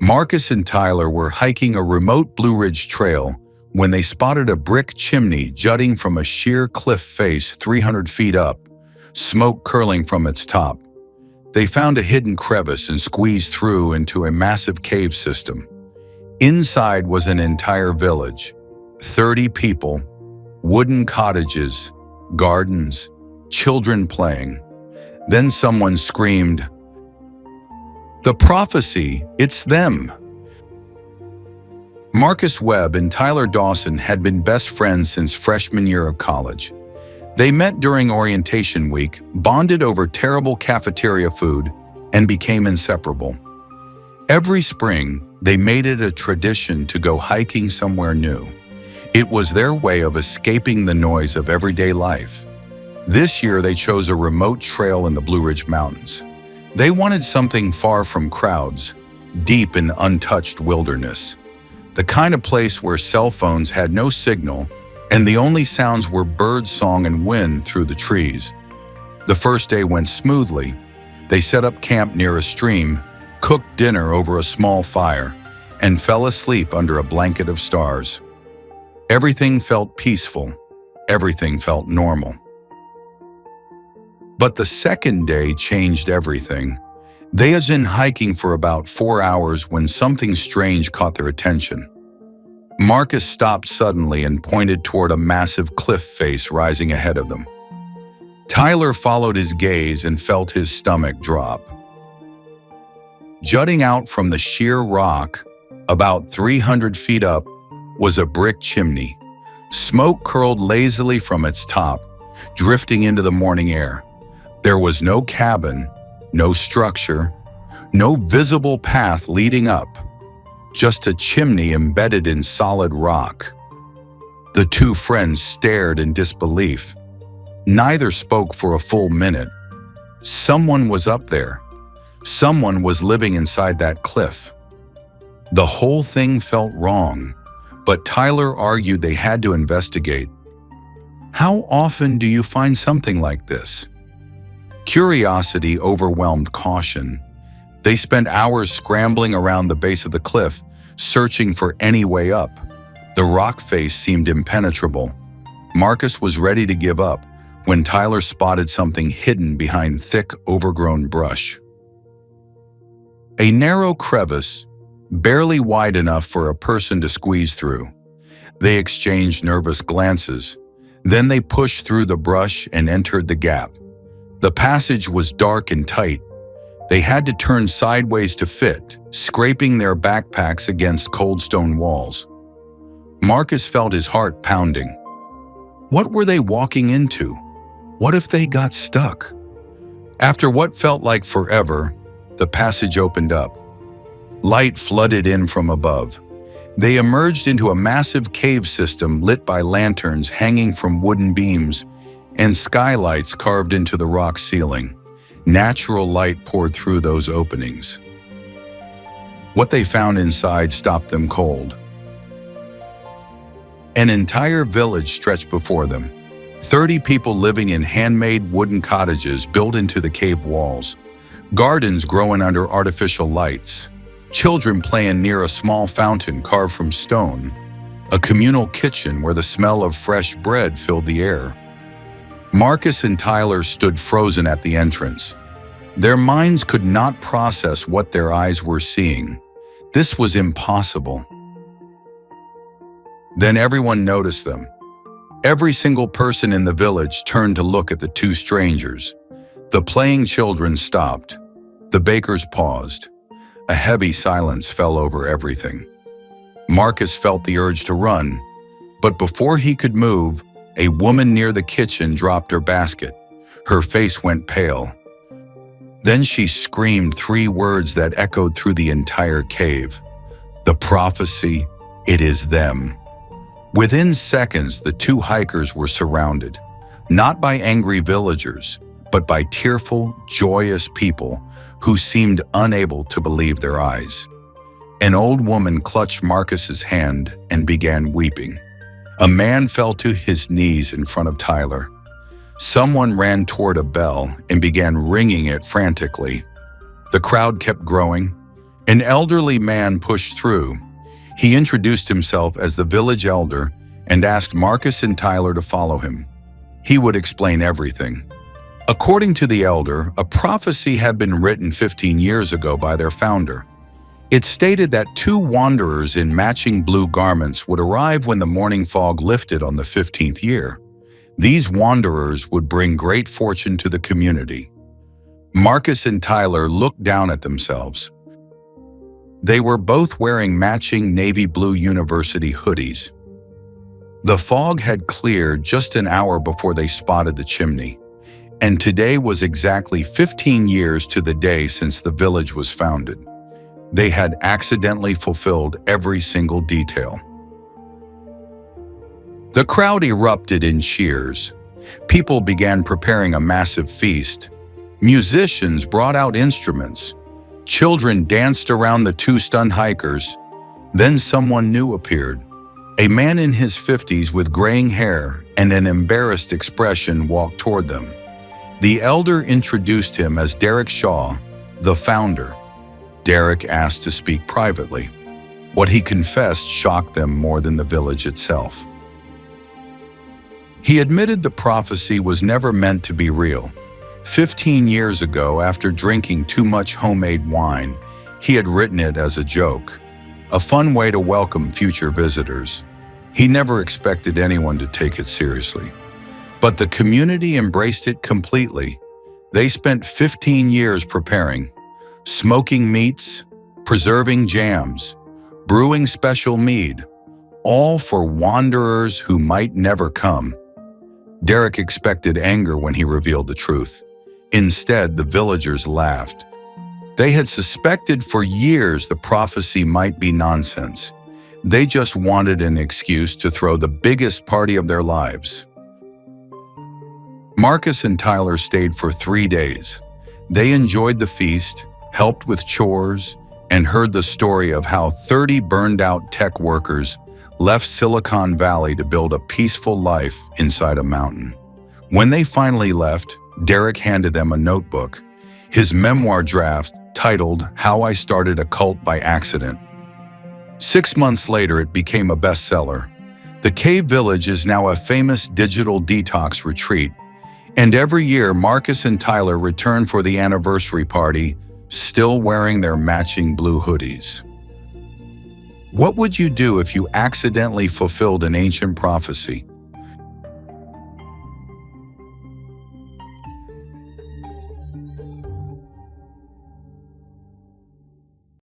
Marcus and Tyler were hiking a remote Blue Ridge trail when they spotted a brick chimney jutting from a sheer cliff face 300 feet up, smoke curling from its top. They found a hidden crevice and squeezed through into a massive cave system. Inside was an entire village, 30 people, wooden cottages, gardens, children playing. Then someone screamed, "The prophecy, it's them!" Marcus Webb and Tyler Dawson had been best friends since freshman year of college. They met during orientation week, bonded over terrible cafeteria food, and became inseparable. Every spring, they made it a tradition to go hiking somewhere new. It was their way of escaping the noise of everyday life. This year, they chose a remote trail in the Blue Ridge Mountains. They wanted something far from crowds, deep in untouched wilderness. The kind of place where cell phones had no signal, and the only sounds were bird song and wind through the trees. The first day went smoothly. They set up camp near a stream, cooked dinner over a small fire, and fell asleep under a blanket of stars. Everything felt peaceful. Everything felt normal. But the second day changed everything. They had been hiking for about 4 hours when something strange caught their attention. Marcus stopped suddenly and pointed toward a massive cliff face rising ahead of them. Tyler followed his gaze and felt his stomach drop. Jutting out from the sheer rock, about 300 feet up, was a brick chimney. Smoke curled lazily from its top, drifting into the morning air. There was no cabin, no structure, no visible path leading up. Just a chimney embedded in solid rock. The two friends stared in disbelief. Neither spoke for a full minute. Someone was up there. Someone was living inside that cliff. The whole thing felt wrong, but Tyler argued they had to investigate. How often do you find something like this? Curiosity overwhelmed caution. They spent hours scrambling around the base of the cliff, searching for any way up. The rock face seemed impenetrable. Marcus was ready to give up when Tyler spotted something hidden behind thick, overgrown brush. A narrow crevice, barely wide enough for a person to squeeze through. They exchanged nervous glances. Then they pushed through the brush and entered the gap. The passage was dark and tight. They had to turn sideways to fit, scraping their backpacks against cold stone walls. Marcus felt his heart pounding. What were they walking into? What if they got stuck? After what felt like forever, the passage opened up. Light flooded in from above. They emerged into a massive cave system lit by lanterns hanging from wooden beams and skylights carved into the rock ceiling. Natural light poured through those openings. What they found inside stopped them cold. An entire village stretched before them. 30 people living in handmade wooden cottages built into the cave walls. Gardens growing under artificial lights. Children playing near a small fountain carved from stone. A communal kitchen where the smell of fresh bread filled the air. Marcus and Tyler stood frozen at the entrance. Their minds could not process what their eyes were seeing. This was impossible. Then everyone noticed them. Every single person in the village turned to look at the two strangers. The playing children stopped. The bakers paused. A heavy silence fell over everything. Marcus felt the urge to run, but before he could move, a woman near the kitchen dropped her basket. Her face went pale. Then she screamed 3 words that echoed through the entire cave. The prophecy, it is them. Within seconds, the 2 hikers were surrounded, not by angry villagers, but by tearful, joyous people who seemed unable to believe their eyes. An old woman clutched Marcus's hand and began weeping. A man fell to his knees in front of Tyler. Someone ran toward a bell and began ringing it frantically. The crowd kept growing. An elderly man pushed through. He introduced himself as the village elder and asked Marcus and Tyler to follow him. He would explain everything. According to the elder, a prophecy had been written 15 years ago by their founder. It stated that two wanderers in matching blue garments would arrive when the morning fog lifted on the 15th year. These wanderers would bring great fortune to the community. Marcus and Tyler looked down at themselves. They were both wearing matching navy blue university hoodies. The fog had cleared just an hour before they spotted the chimney, and today was exactly 15 years to the day since the village was founded. They had accidentally fulfilled every single detail. The crowd erupted in cheers. People began preparing a massive feast. Musicians brought out instruments. Children danced around the two stunned hikers. Then someone new appeared. A man in his 50s with graying hair and an embarrassed expression walked toward them. The elder introduced him as Derek Shaw, the founder. Derek asked to speak privately. What he confessed shocked them more than the village itself. He admitted the prophecy was never meant to be real. 15 years ago, after drinking too much homemade wine, he had written it as a joke, a fun way to welcome future visitors. He never expected anyone to take it seriously. But the community embraced it completely. They spent 15 years preparing, smoking meats, preserving jams, brewing special mead, all for wanderers who might never come. Derek expected anger when he revealed the truth. Instead, the villagers laughed. They had suspected for years the prophecy might be nonsense. They just wanted an excuse to throw the biggest party of their lives. Marcus and Tyler stayed for 3 days. They enjoyed the feast, helped with chores, and heard the story of how 30 burned-out tech workers left Silicon Valley to build a peaceful life inside a mountain. When they finally left, Derek handed them a notebook, his memoir draft titled How I Started a Cult by Accident. 6 months later, it became a bestseller. The Cave Village is now a famous digital detox retreat, and every year Marcus and Tyler return for the anniversary party, still wearing their matching blue hoodies. What would you do if you accidentally fulfilled an ancient prophecy?